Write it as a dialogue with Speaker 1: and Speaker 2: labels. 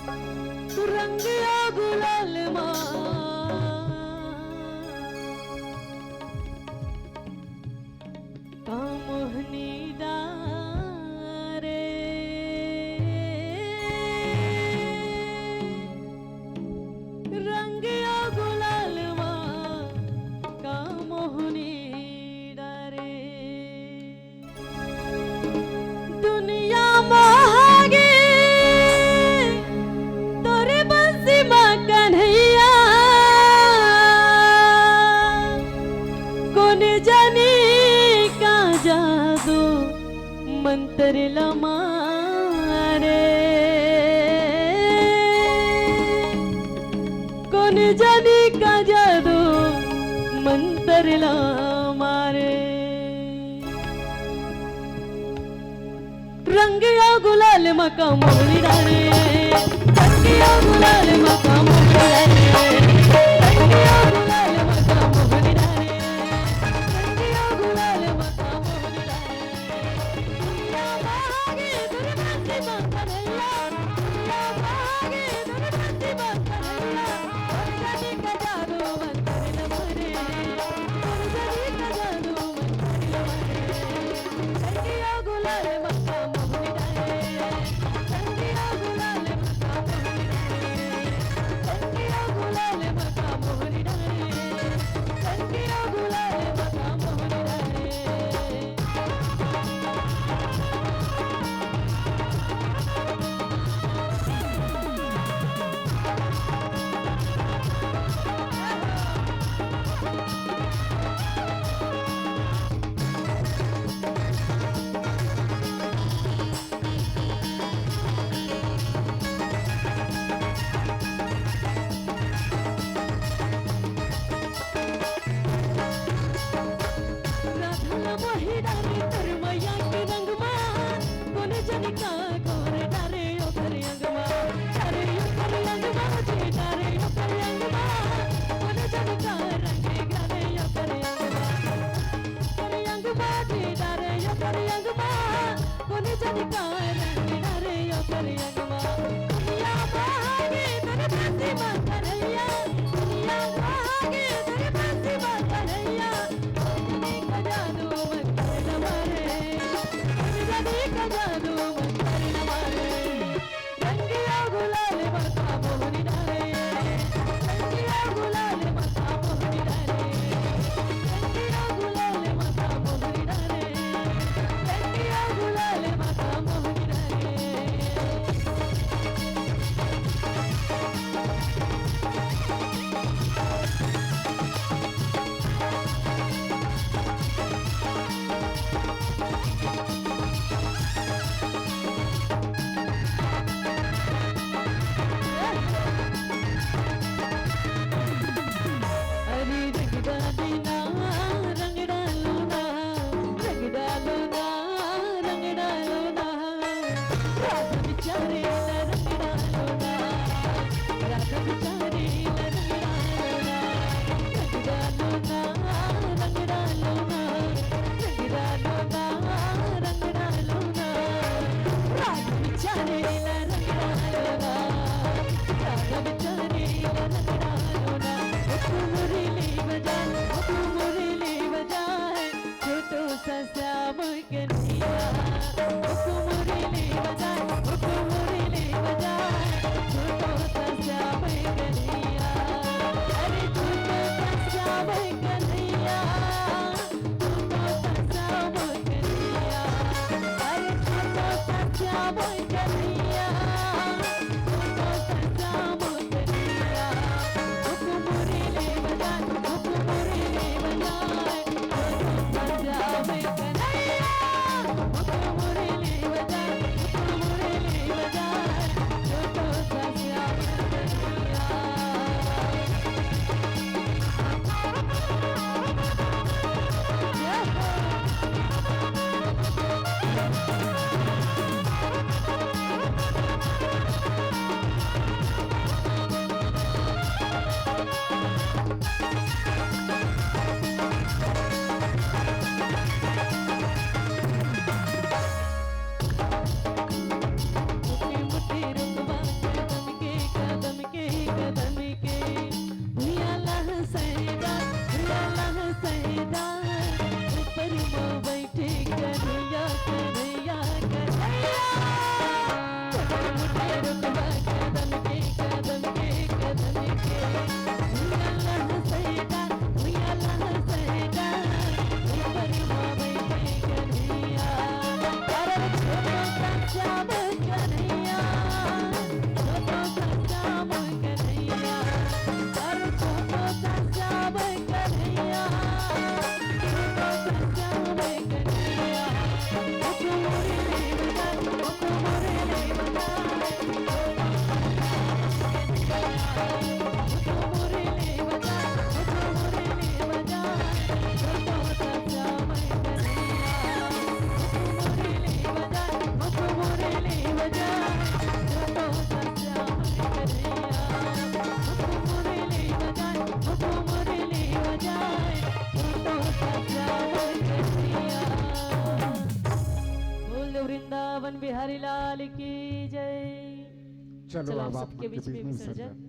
Speaker 1: रंगिया गुलाल मोहनी डारे रंगिया गुलाल का मोहनी डारे दुनिया मोहागे तोरे बंसी माँ कन्हैया कौन जानी का जादू मंत्र लमारे कौन जानी का जादू मंत्र लमारे रंगिया गुलाल मका मोहनी डाले रंगिया गुलाल मका मोहनी डाले रंगिया गुलाल मका मोहनी डाले रंगिया गुलाल मका मोहनी डाले दुनिया भागे दुर्बंसी बंधनैया दुनिया भागे दुर्बंसी बंधनैया दुर्जनी का जादू मंत्र लमारे दुर्जनी का जादू मंत्र लमारे रंगिया गुलाल मका मोहनी डाले रंगिया गुलाल मका मोहनी डाले रंगिया गुलाल मका मोहनी डाले रंगिया गुलाल मका मोहनी डाले राधा मोही डाले तर मैया के रंग कौन जाने का गोर डारे ओ कर अंगमा डारे ओ कर अंगमा जे डारे ओ कर अंगमा कौन जाने का रंग गारे ओ कर अंगमा जे डारे ओ कर अंगमा कौन जाने का रंग डारे ओ कर अंगमा दुनिया भागे तेरे बंसी बंधनैया दुनिया भागे तेरे बंसी बंधनैया दुनिया का जादू मंत्र लमारे दुनिया का जादू मंत्र लमारे रंगिया गुलाल मका मोहनी डाले रंगिया गुलाल मका मोहनी डाले रंगिया गुलाल मका मोहनी डाले रंगिया गुलाल मका मोहनी डाले कदम के भैया लह सैदा ऊपर माँ बैठे कन्हैया कन्हैया कन्हैया मुझे रुतबा कदम के भैया लह सैदा ऊपर माँ बैठे कन्हैया अरे छोटा सा श्याम कन्हैया छोटा सा श्याम कन्हैया अरे छोटा सा श्याम कन्हैया छोटा सा श्याम कन्हैया मुझको मोरे ले बजा मुझको मोरे ले बजा मुझको मोरे ले बजा छोटा सा श्याम कन्हैया मुझको मोरे ले बजा छोटा सा श्याम कन्हैया मुझको मोरे ले बजा छोटा सा श्याम कन्हैया। बोल वृंदावन बिहारी लाल की जय।
Speaker 2: चलो अब
Speaker 1: आप
Speaker 2: आप
Speaker 1: सबके बीच में विसर्जन।